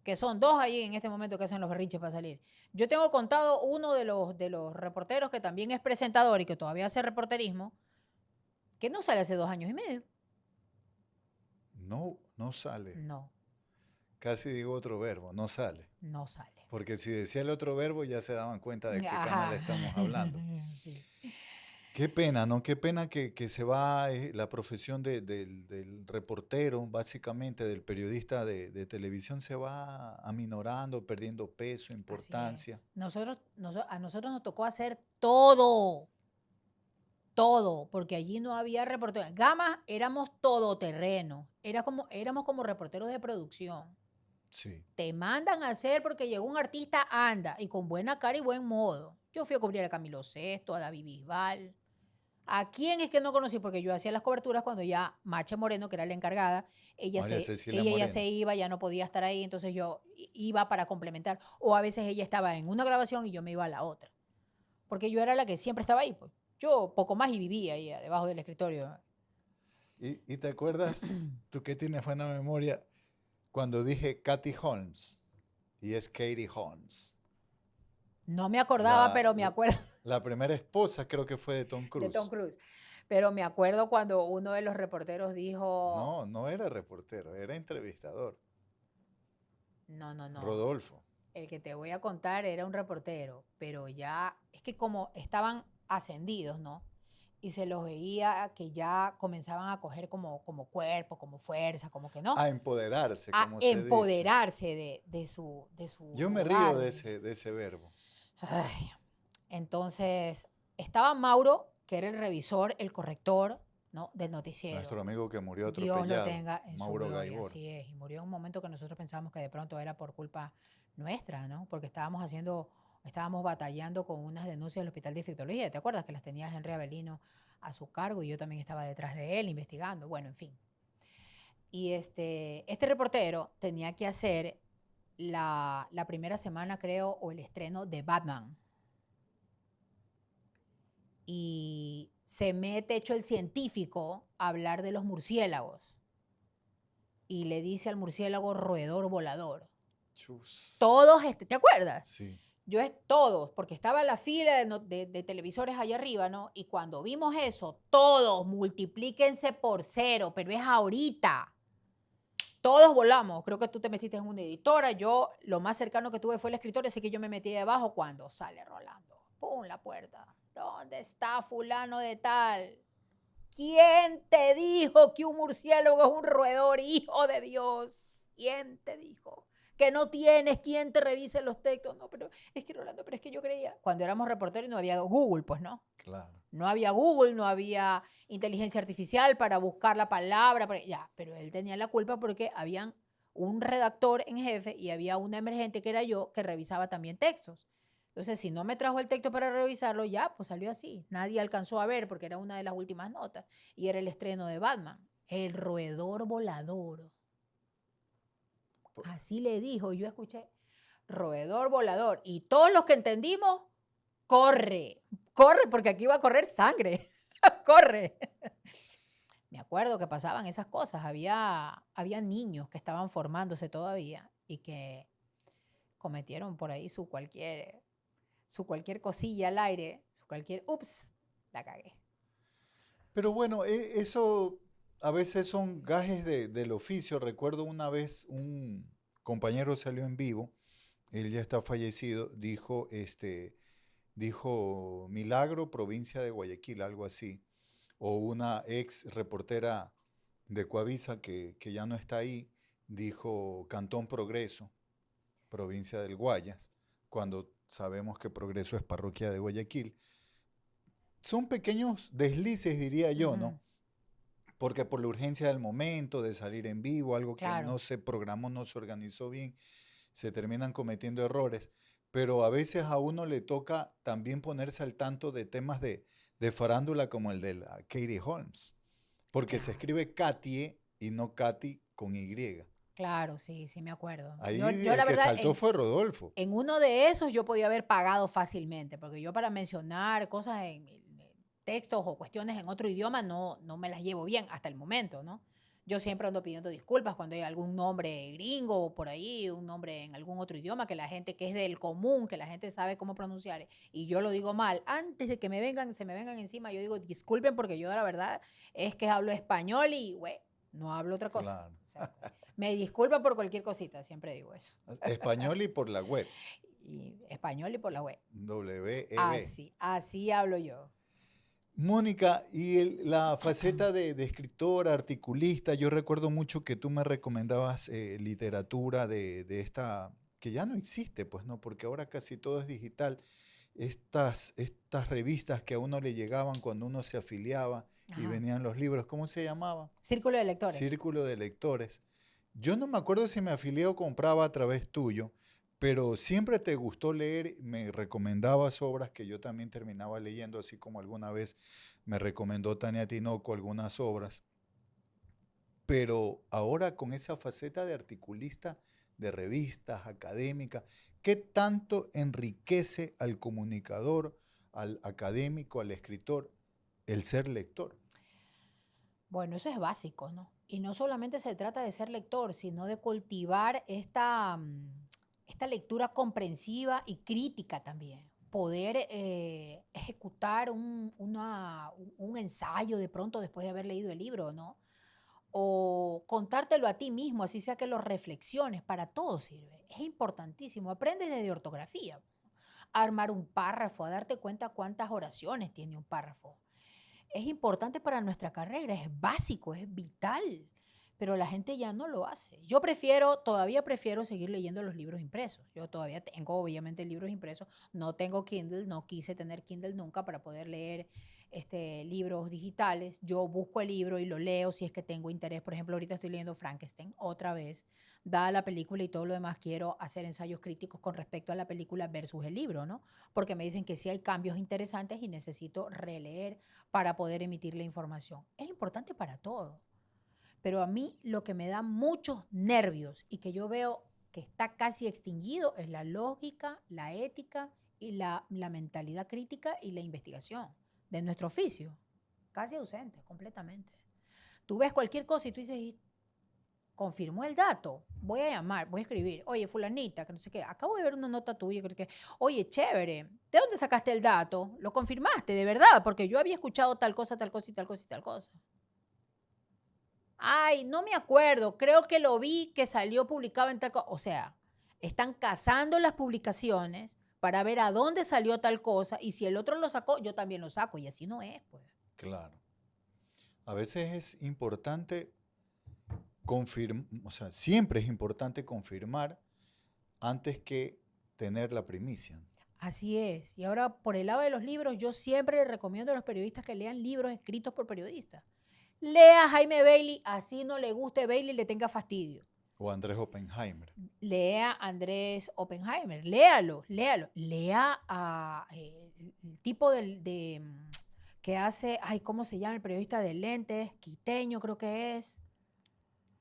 que son dos ahí en este momento que hacen los berrinches para salir. Yo tengo contado uno de los reporteros que también es presentador y que todavía hace reporterismo, que no sale hace 2 años y medio. No, no sale. No, Casi digo otro verbo, no sale. no sale. Porque si decía el otro verbo ya se daban cuenta de qué canal Ajá. estamos hablando. Sí. Qué pena, ¿no? Qué pena que se va la profesión del reportero, básicamente del periodista de televisión, se va aminorando, perdiendo peso, Así importancia. es. A nosotros nos tocó hacer todo, todo, porque allí no había reporteros. Gama éramos todoterreno, éramos como reporteros de producción. Sí. Te mandan a hacer porque llegó un artista, anda, y con buena cara y buen modo. Yo fui a cubrir a Camilo Sesto, a David Bisbal, ¿A quién es que no conocí? Porque yo hacía las coberturas cuando ya Mache Moreno, que era la encargada, María Cecilia ella ya Moreno. se iba, ya no podía estar ahí, entonces yo iba para complementar. O a veces ella estaba en una grabación y yo me iba a la otra. Porque yo era la que siempre estaba ahí, pues. Yo poco más y vivía ahí debajo del escritorio. ¿Y te acuerdas, tú que tienes buena memoria, cuando dije Katy Holmes y es Katie Holmes? No me acordaba, La, pero me acuerdo la primera esposa creo que fue de Tom de Tom Cruise. Cruise. Pero me acuerdo cuando uno de los reporteros dijo, No, no era reportero, era entrevistador. no, no, no, Rodolfo. el que te voy a contar era un reportero, pero ya, es que como estaban ascendidos, ¿no? Y se los veía que ya comenzaban a coger como cuerpo, como fuerza, como que no, A empoderarse, a como se dice. empoderarse de su Yo me río lugar. de ese verbo. Ay, entonces, estaba Mauro, que era el revisor, el corrector, ¿no? Del noticiero. Nuestro amigo que murió Dios lo atropellado, tenga en su Mauro gloria, Gaibor. así es. Y murió en un momento que nosotros pensábamos que de pronto era por culpa nuestra, ¿no? Porque estábamos batallando con unas denuncias del Hospital de Infectología. ¿Te acuerdas que las tenía Henry Avelino a su cargo y yo también estaba detrás de él investigando? Bueno, en fin. Y este reportero tenía que hacer la primera semana, creo, o el estreno de Batman. Y se mete hecho el científico a hablar de los murciélagos y le dice al murciélago roedor volador. Chus. Todos, ¿te acuerdas? Sí. Yo es todos, porque estaba la fila de televisores allá arriba, ¿no? Y cuando vimos eso, todos multiplíquense por 0, pero es ahorita. Todos volamos. Creo que tú te metiste en una editora. Yo lo más cercano que tuve fue el escritorio, así que yo me metí debajo cuando sale Rolando. ¡Pum! La puerta. ¿Dónde está fulano de tal? ¿Quién te dijo que un murciélago es un roedor, hijo de Dios? ¿Quién te dijo? Que no tienes quien te revise los textos. No, pero es que Rolando, pero es que yo creía. Cuando éramos reporteros no había Google, pues no. Claro. No había Google, no había inteligencia artificial para buscar la palabra. Ya, pero él tenía la culpa porque había un redactor en jefe y había una emergente que era yo que revisaba también textos. Entonces, si no me trajo el texto para revisarlo, ya, pues salió así. Nadie alcanzó a ver porque era una de las últimas notas y era el estreno de Batman. El roedor volador. Así le dijo, yo escuché, roedor volador. Y todos los que entendimos, corre, corre, porque aquí va a correr sangre. Corre. Me acuerdo que pasaban esas cosas. Había niños que estaban formándose todavía y que cometieron por ahí su cualquier cosilla al aire, su cualquier, ups, la cagué. Pero bueno, eso a veces son gajes del oficio. Recuerdo una vez un compañero salió en vivo, él ya está fallecido, dijo Milagro, provincia de Guayaquil, algo así. O una ex reportera de Coavisa que ya no está ahí, dijo Cantón Progreso, provincia del Guayas, cuando sabemos que Progreso es parroquia de Guayaquil. Son pequeños deslices, diría yo, ¿no? Ujú, Porque por la urgencia del momento, de salir en vivo, algo que no claro. se programó, no se organizó bien, se terminan cometiendo errores. Pero a veces a uno le toca también ponerse al tanto de temas de farándula como el de la Katie Holmes. Porque se Claro. escribe Katie y no Katy con Y. Claro, sí, sí me acuerdo. Ahí Yo el la que verdad, saltó fue Rodolfo. en uno de esos yo podía haber pagado fácilmente, porque yo para mencionar cosas en textos o cuestiones en otro idioma no me las llevo bien hasta el momento, ¿no? Yo siempre ando pidiendo disculpas cuando hay algún nombre gringo por ahí, un nombre en algún otro idioma que la gente que es del común, que la gente sabe cómo pronunciar, y yo lo digo mal. Antes de que se me vengan encima, yo digo disculpen porque yo la verdad es que hablo español y, güey, no hablo otra cosa. Claro. O sea, me disculpa por cualquier cosita, siempre digo eso. Español y por la web. Y español y por la web. WEB. Así hablo yo. Mónica, y la faceta de escritora, articulista, yo recuerdo mucho que tú me recomendabas literatura de esta, que ya no existe, pues no, porque ahora casi todo es digital. Estas revistas que a uno le llegaban cuando uno se afiliaba y Ajá. venían los libros, ¿cómo se llamaba? Círculo de lectores. Círculo de Lectores. Yo no me acuerdo si me afilié o compraba a través tuyo, pero siempre te gustó leer, me recomendabas obras que yo también terminaba leyendo, así como alguna vez me recomendó Tania Tinoco algunas obras, pero ahora con esa faceta de articulista de revistas académicas, ¿qué tanto enriquece al comunicador, al académico, al escritor, el ser lector? Bueno, eso es básico, ¿no? Y no solamente se trata de ser lector, sino de cultivar esta lectura comprensiva y crítica también. Poder ejecutar un ensayo de pronto después de haber leído el libro, ¿no? O contártelo a ti mismo, así sea que lo reflexiones, para todo sirve. Es importantísimo. Aprendes desde ortografía, a armar un párrafo, a darte cuenta cuántas oraciones tiene un párrafo. Es importante para nuestra carrera, es básico, es vital, pero la gente ya no lo hace. Todavía prefiero seguir leyendo los libros impresos. Yo todavía tengo, obviamente, libros impresos. No tengo Kindle, no quise tener Kindle nunca para poder leer libros digitales. Yo busco el libro y lo leo si es que tengo interés. Por ejemplo, ahorita estoy leyendo Frankenstein otra vez. Dada la película y todo lo demás, quiero hacer ensayos críticos con respecto a la película versus el libro, ¿no? Porque me dicen que sí hay cambios interesantes y necesito releer para poder emitir la información. Es importante para todo. Pero a mí lo que me da muchos nervios y que yo veo que está casi extinguido es la lógica, la ética y la mentalidad crítica y la investigación de nuestro oficio. Casi ausente, completamente. Tú ves cualquier cosa y tú dices, confirmó el dato, voy a llamar, voy a escribir, oye, fulanita, que no sé qué, acabo de ver una nota tuya, que no sé qué, oye, chévere, ¿de dónde sacaste el dato? ¿Lo confirmaste, de verdad? Porque yo había escuchado tal cosa, tal cosa y tal cosa y tal cosa. Ay, no me acuerdo, creo que lo vi que salió publicado en tal cosa. O sea, están cazando las publicaciones para ver a dónde salió tal cosa y si el otro lo sacó, yo también lo saco y así no es, pues. Claro. A veces es importante confirmar, o sea, siempre es importante confirmar antes que tener la primicia. Así es. Y ahora, por el lado de los libros, yo siempre les recomiendo a los periodistas que lean libros escritos por periodistas. Lea a Jaime Bailey, así no le guste Bailey y le tenga fastidio. O Andrés Oppenheimer. Lea a Andrés Oppenheimer, léalo, léalo. Lea a el tipo que hace, ay, ¿cómo se llama el periodista de lentes? Quiteño creo que es.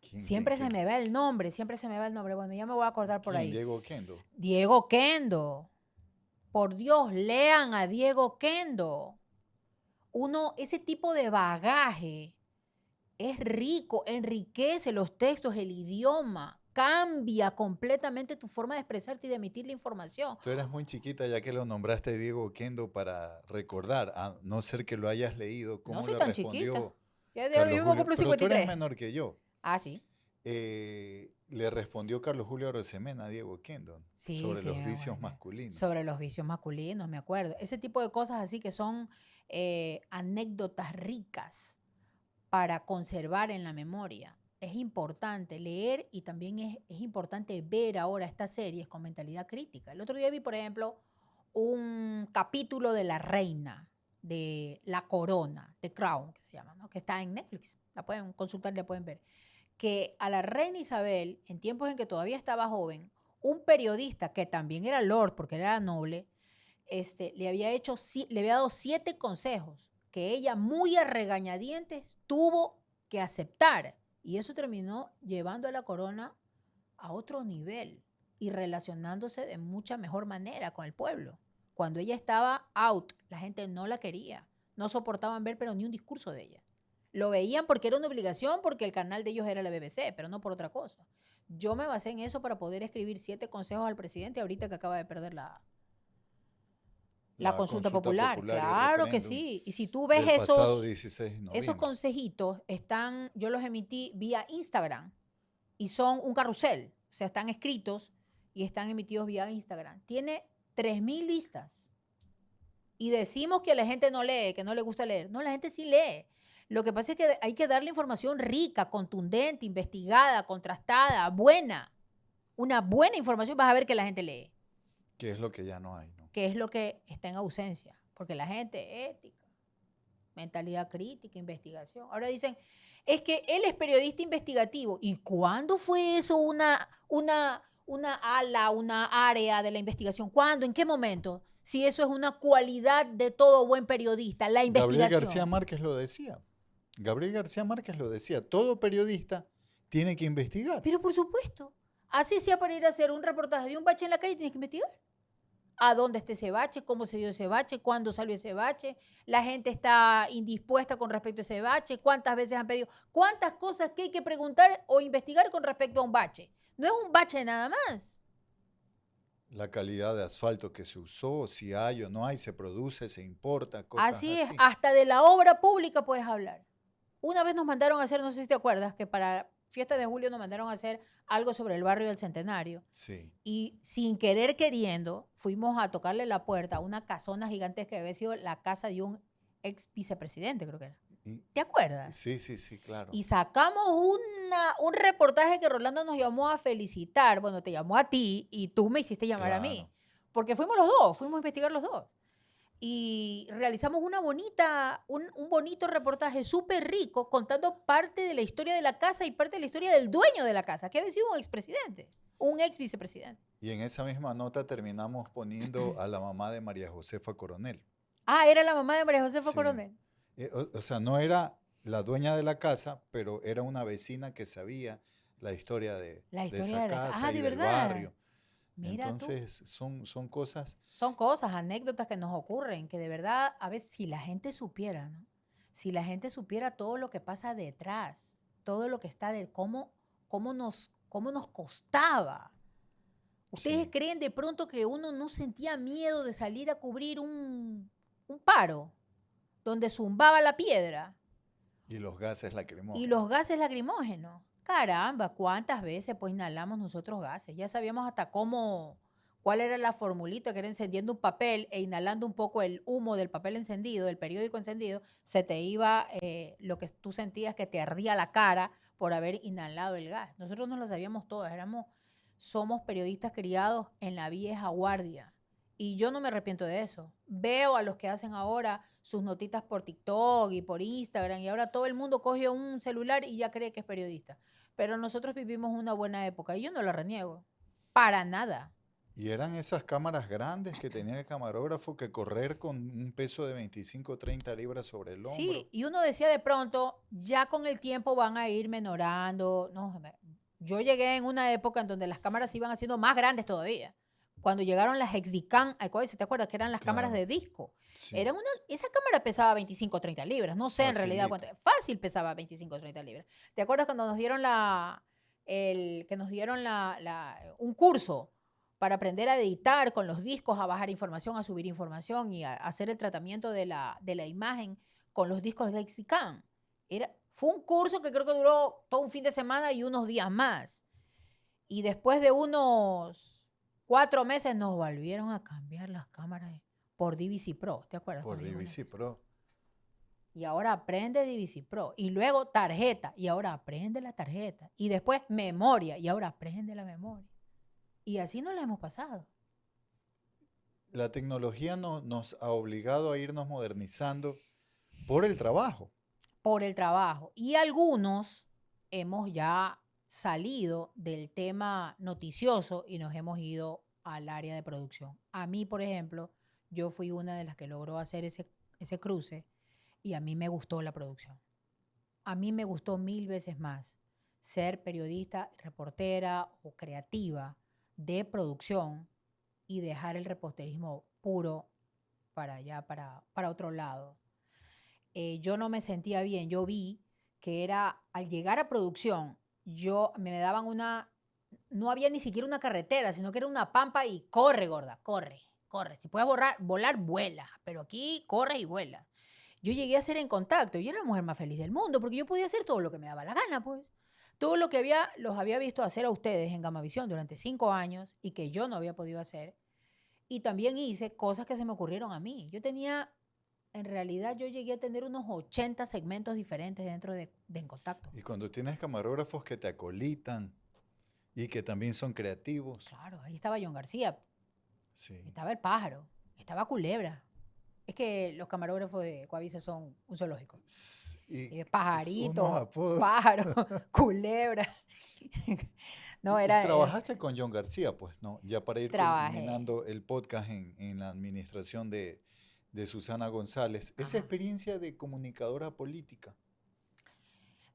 Siempre se me va el nombre, siempre se me va el nombre. Bueno, ya me voy a acordar por ahí. Diego Kendo. Diego Kendo. Por Dios, lean a Diego Kendo. Ese tipo de bagaje es rico, enriquece los textos, el idioma, cambia completamente tu forma de expresarte y de emitir la información. Tú eras muy chiquita ya que lo nombraste Diego Kendo para recordar, a no ser que lo hayas leído, cómo No soy le tan respondió chiquita. Carlos Yo me Julio. cumplo Pero tú eres 53. menor que yo. Ah, sí. Le respondió Carlos Julio Arosemena a Diego Kendo Sí, sobre sí, los me vicios acuerdo. masculinos. Sobre los vicios masculinos, me acuerdo. Ese tipo de cosas así que son anécdotas ricas para conservar en la memoria. Es importante leer y también es importante ver ahora estas series con mentalidad crítica. El otro día vi, por ejemplo, un capítulo de La Reina, de La Corona, de Crown, que se llama, ¿no? Que está en Netflix. La pueden consultar, la pueden ver. Que a la reina Isabel, en tiempos en que todavía estaba joven, un periodista que también era lord, porque era noble, le había dado 7 consejos que ella, muy a regañadientes, tuvo que aceptar. Y eso terminó llevando a la corona a otro nivel y relacionándose de mucha mejor manera con el pueblo. Cuando ella estaba out, la gente no la quería. No soportaban ver, pero ni un discurso de ella. Lo veían porque era una obligación, porque el canal de ellos era la BBC, pero no por otra cosa. Yo me basé en eso para poder escribir 7 consejos al presidente ahorita que acaba de perder la consulta popular. Claro que sí. Y si tú ves esos consejitos, yo los emití vía Instagram y son un carrusel. O sea, están escritos y están emitidos vía Instagram. Tiene 3.000 vistas. Y decimos que la gente no lee, que no le gusta leer. No, la gente sí lee. Lo que pasa es que hay que darle información rica, contundente, investigada, contrastada, buena. Una buena información, vas a ver que la gente lee. Que es lo que ya no hay, ¿no? Que es lo que está en ausencia. Porque la gente, ética, mentalidad crítica, investigación. Ahora dicen, es que él es periodista investigativo. ¿Y cuándo fue eso una área de la investigación? ¿Cuándo? ¿En qué momento? si eso es una cualidad de todo buen periodista, la Gabriel García investigación. Márquez lo decía. Gabriel García Márquez lo decía. Todo periodista tiene que investigar. Pero por supuesto, así sea para ir a hacer un reportaje de un bache en la calle, tienes que investigar. A dónde está ese bache, cómo se dio ese bache, cuándo salió ese bache, la gente está indispuesta con respecto a ese bache, cuántas veces han pedido, cuántas cosas que hay que preguntar o investigar con respecto a un bache. No es un bache nada más. La calidad de asfalto que se usó, si hay o no hay, se produce, se importa, cosas Así es, así. hasta de la obra pública puedes hablar. Una vez nos mandaron a hacer, no sé si te acuerdas, que para Fiesta de Julio nos mandaron a hacer algo sobre el barrio del Centenario. Sí. Y sin querer queriendo, fuimos a tocarle la puerta a una casona gigantesca que había sido la casa de un ex vicepresidente, creo que era. Y- ¿Te acuerdas? sí, claro. Y sacamos un reportaje que Rolando nos llamó a felicitar. Bueno, te llamó a ti y tú me hiciste llamar a mí. Claro. Porque fuimos los dos, fuimos a investigar los dos. Y realizamos un bonito reportaje súper rico contando parte de la historia de la casa y parte de la historia del dueño de la casa, que había sido un expresidente, un ex vicepresidente. Y en esa misma nota terminamos poniendo a la mamá de María Josefa Coronel. Ah, era la mamá de María Josefa Sí. Coronel. O sea, no era la dueña de la casa, pero era una vecina que sabía la historia de La de historia esa de la casa. casa Ah, y de del verdad. barrio. Mira tú. Entonces, son cosas. Son cosas, anécdotas que nos ocurren, que de verdad, a veces, si la gente supiera, ¿no? Si la gente supiera todo lo que pasa detrás, todo lo que está de cómo nos costaba. ¿Ustedes Sí. creen de pronto que uno no sentía miedo de salir a cubrir un paro donde zumbaba la piedra Y los gases y lacrimógenos. los gases lacrimógenos? Caramba, ¿cuántas veces pues inhalamos nosotros gases? Ya sabíamos hasta cuál era la formulita, que era encendiendo un papel e inhalando un poco el humo del papel encendido, del periódico encendido, se te iba lo que tú sentías que te ardía la cara por haber inhalado el gas. Nosotros no lo sabíamos todas, somos periodistas criados en la vieja guardia. Y yo no me arrepiento de eso. Veo a los que hacen ahora sus notitas por TikTok y por Instagram y ahora todo el mundo coge un celular y ya cree que es periodista. Pero nosotros vivimos una buena época y yo no la reniego. Para nada. Y eran esas cámaras grandes que tenía el camarógrafo que correr con un peso de 25 o 30 libras sobre el hombro. Sí, y uno decía de pronto, ya con el tiempo van a ir menorando. No, yo llegué en una época en donde las cámaras se iban haciendo más grandes todavía. Cuando llegaron las Hexdicam, ¿si te acuerdas? Que eran las cámaras Claro. de disco. Sí. Esa cámara pesaba 25 o 30 libras. No sé en realidad Facilito. cuánto. Fácil pesaba 25 o 30 libras. ¿Te acuerdas cuando nos dieron un curso para aprender a editar con los discos, a bajar información, a subir información y a hacer el tratamiento de la imagen con los discos de Hexdicam? Fue un curso que creo que duró todo un fin de semana y unos días más. Y después de unos 4 meses nos volvieron a cambiar las cámaras por DVC Pro. ¿Te acuerdas? Por cuando llegó DVC eso? Pro. Y ahora aprende DVC Pro. Y luego tarjeta. Y ahora aprende la tarjeta. Y después memoria. Y ahora aprende la memoria. Y así nos la hemos pasado. La tecnología nos ha obligado a irnos modernizando por el trabajo. Por el trabajo. Y algunos hemos ya salido del tema noticioso y nos hemos ido al área de producción. A mí, por ejemplo, yo fui una de las que logró hacer ese cruce y a mí me gustó la producción. A mí me gustó 1000 veces más ser periodista, reportera o creativa de producción y dejar el reporterismo puro para allá, para otro lado. Yo no me sentía bien. Yo vi que al llegar a producción, me daban no había ni siquiera una carretera, sino que era una pampa y corre, gorda, corre. Si puedes volar, vuela, pero aquí corres y vuelas. Yo llegué a ser En Contacto, yo era la mujer más feliz del mundo, porque yo podía hacer todo lo que me daba la gana, pues. Todo lo que los había visto hacer a ustedes en Gamavisión durante 5 años y que yo no había podido hacer. Y también hice cosas que se me ocurrieron a mí. En realidad yo llegué a tener unos 80 segmentos diferentes dentro de En Contacto. Y cuando tienes camarógrafos que te acolitan y que también son creativos. Claro, ahí estaba John García, Sí. estaba El Pájaro, estaba Culebra. Es que los camarógrafos de Coavisa son un zoológico. Y unos Pajarito, apodos. pájaro, culebra. No, Y era, trabajaste con John García, pues, ¿no? Ya para ir trabajé. culminando el podcast en la administración de Susana González. Esa Ajá. experiencia de comunicadora política,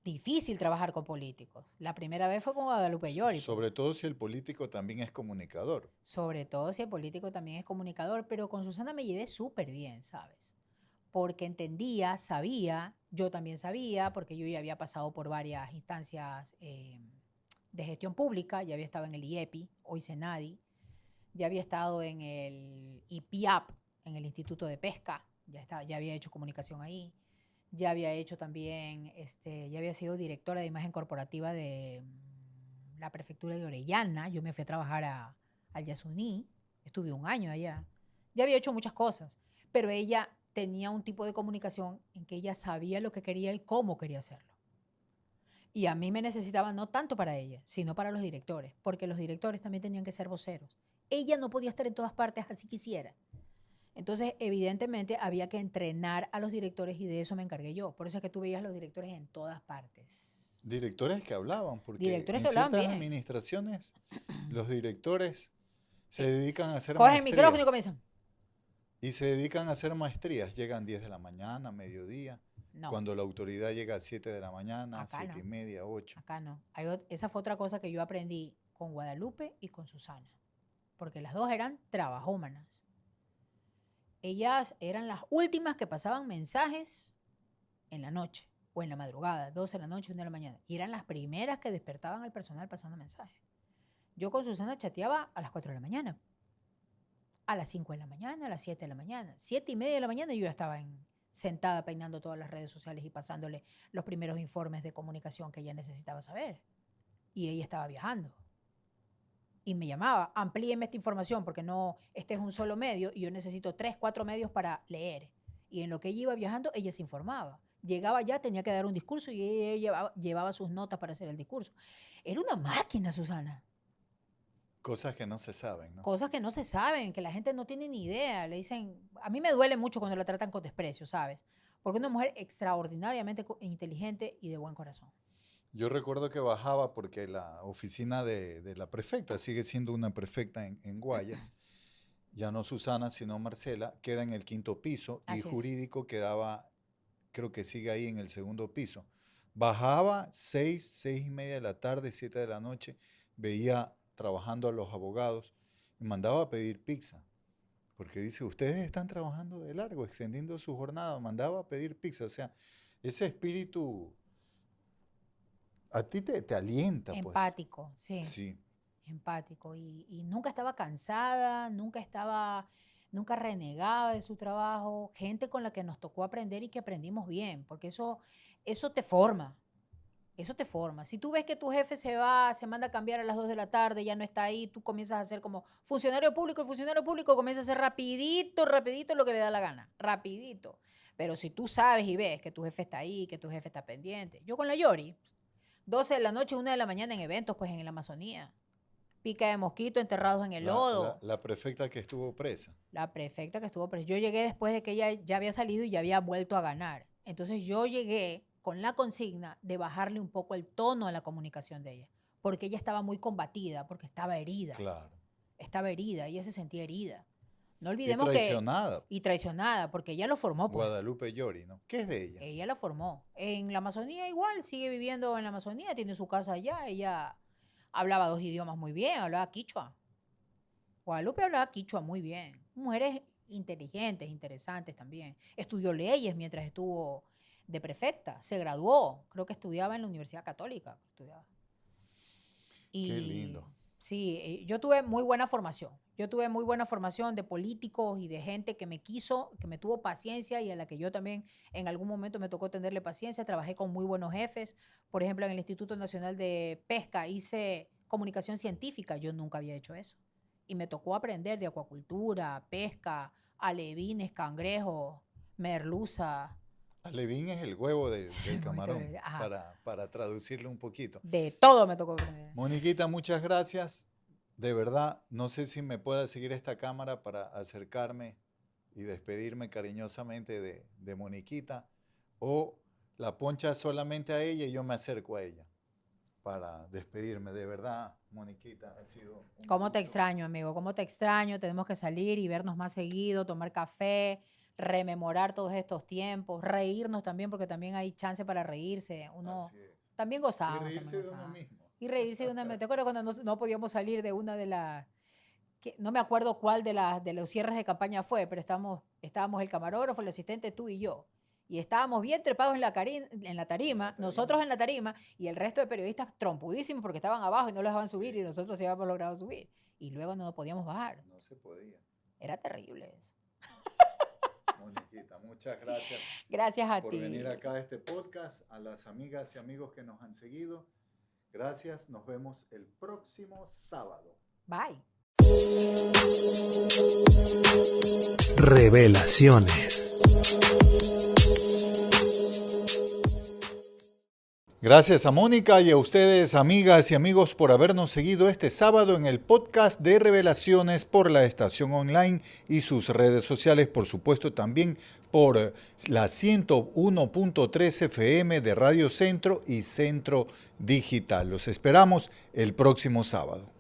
Difícil trabajar con políticos. La primera vez fue con Guadalupe Llori, pues. sobre todo si el político también es comunicador. Sobre todo si el político también es comunicador, pero con Susana me llevé súper bien, ¿sabes? Porque entendía, sabía, yo también sabía, porque yo ya había pasado por varias instancias de gestión pública, ya había estado en el IEPI, hoy Senadi, ya había estado en el IPIAP, en el Instituto de Pesca, ya había hecho comunicación ahí, ya había hecho también, ya había sido directora de imagen corporativa de la prefectura de Orellana, yo me fui a trabajar al Yasuní, estuve un año allá, ya había hecho muchas cosas, pero ella tenía un tipo de comunicación en que ella sabía lo que quería y cómo quería hacerlo. Y a mí me necesitaba no tanto para ella, sino para los directores, porque los directores también tenían que ser voceros. Ella no podía estar en todas partes así quisiera. Entonces, evidentemente, había que entrenar a los directores y de eso me encargué yo. Por eso es que tú veías a los directores en todas partes. Directores que hablaban, porque Directores en que hablaban ciertas bien. administraciones los directores se Eh, dedican a hacer Cogen el micrófono y maestrías comienzan. y se dedican a hacer maestrías. Llegan 10 de la mañana, mediodía, No, cuando la autoridad llega a 7 de la mañana, acá 7 y no, media, 8. acá no. Esa fue otra cosa que yo aprendí con Guadalupe y con Susana, porque las dos eran trabajómanas. Ellas eran las últimas que pasaban mensajes en la noche o en la madrugada, 12 de la noche, 1 de la mañana. Y eran las primeras que despertaban al personal pasando mensajes. Yo con Susana chateaba a las 4 de la mañana, a las 5 de la mañana, a las 7 de la mañana. 7 y media de la mañana yo ya estaba sentada peinando todas las redes sociales y pasándole los primeros informes de comunicación que ella necesitaba saber. Y ella estaba viajando. Y me llamaba, amplíeme esta información porque no, este es un solo medio y yo necesito 3, 4 medios para leer. Y en lo que ella iba viajando, ella se informaba. Llegaba ya, tenía que dar un discurso y ella llevaba sus notas para hacer el discurso. Era una máquina, Susana. Cosas que no se saben, ¿no? Cosas que no se saben, que la gente no tiene ni idea. Le dicen, a mí me duele mucho cuando la tratan con desprecio, ¿sabes? Porque es una mujer extraordinariamente inteligente y de buen corazón. Yo recuerdo que bajaba porque la oficina de la prefecta, sigue siendo una prefecta en Guayas, ya no Susana, sino Marcela, queda en el 5.º piso y Así es. jurídico quedaba, creo que sigue ahí en el 2.º piso. Bajaba 6, 6:30 de la tarde, 7 de la noche, veía trabajando a los abogados y mandaba a pedir pizza. Porque dice, ustedes están trabajando de largo, extendiendo su jornada, mandaba a pedir pizza. O sea, ese espíritu a ti te alienta, pues. Empático, sí. Sí, Empático y nunca estaba cansada, nunca renegaba de su trabajo, gente con la que nos tocó aprender y que aprendimos bien, porque eso te forma, eso te forma. Si tú ves que tu jefe se manda a cambiar a las 2 de la tarde, ya no está ahí, tú comienzas a hacer como funcionario público, el funcionario público comienza a hacer rapidito, rapidito lo que le da la gana, rapidito. Pero si tú sabes y ves que tu jefe está ahí, que tu jefe está pendiente. Yo con la Yori, 12 de la noche, 1 de la mañana en eventos, pues en la Amazonía pica de mosquito enterrados en el lodo. la prefecta que estuvo presa. La prefecta que estuvo presa. Yo llegué después de que ella ya había salido y ya había vuelto a ganar. Entonces yo llegué con la consigna de bajarle un poco el tono a la comunicación de ella, porque ella estaba muy combatida, porque estaba herida. Claro. Estaba herida, ella se sentía herida. No Y olvidemos que... traicionada. Y traicionada, porque ella lo formó, pues. Guadalupe Llori, ¿no? ¿Qué es de ella? Ella la formó. En la Amazonía igual, sigue viviendo en la Amazonía, tiene su casa allá. Ella hablaba 2 idiomas muy bien, hablaba quichua. Guadalupe hablaba quichua muy bien. Mujeres inteligentes, interesantes también. Estudió leyes mientras estuvo de prefecta. Se graduó. Creo que estudiaba en la Universidad Católica. Estudiaba. Qué Y lindo. sí, yo tuve muy buena formación. Yo tuve muy buena formación de políticos y de gente que me quiso, que me tuvo paciencia y a la que yo también en algún momento me tocó tenerle paciencia. Trabajé con muy buenos jefes. Por ejemplo, en el Instituto Nacional de Pesca hice comunicación científica. Yo nunca había hecho eso. Y me tocó aprender de acuacultura, pesca, alevines, cangrejos, merluza. Alevín es el huevo del camarón, Ajá. para traducirlo un poquito. De todo me tocó aprender. Moniquita, muchas gracias. De verdad, no sé si me pueda seguir esta cámara para acercarme y despedirme cariñosamente de Moniquita, o la poncha solamente a ella y yo me acerco a ella, para despedirme. De verdad, Moniquita, ha sido un ¿Cómo te gusto. extraño, amigo? ¿Cómo te extraño? Tenemos que salir y vernos más seguido, tomar café, rememorar todos estos tiempos, reírnos también, porque también hay chance para reírse. Uno Así es. también Y gozamos, también reírse de uno gozamos. mismo. Y reírse de una... ¿Te acuerdas cuando no podíamos salir de una de las... No me acuerdo cuál de los cierres de campaña fue, pero estábamos el camarógrafo, el asistente, tú y yo. Y estábamos bien trepados en la tarima, nosotros en la tarima, y el resto de periodistas trompudísimos porque estaban abajo y no los dejaban subir Sí. y nosotros sí habíamos logrado subir. Y luego no podíamos bajar. No se podía. Era terrible eso. Moniquita, muchas gracias Gracias a por ti. venir acá a este podcast, a las amigas y amigos que nos han seguido. Gracias, nos vemos el próximo sábado. Bye. Revelaciones. Gracias a Mónica y a ustedes, amigas y amigos, por habernos seguido este sábado en el podcast de Revelaciones por la estación online y sus redes sociales, por supuesto también por la 101.3 FM de Radio Centro y Centro Digital. Los esperamos el próximo sábado.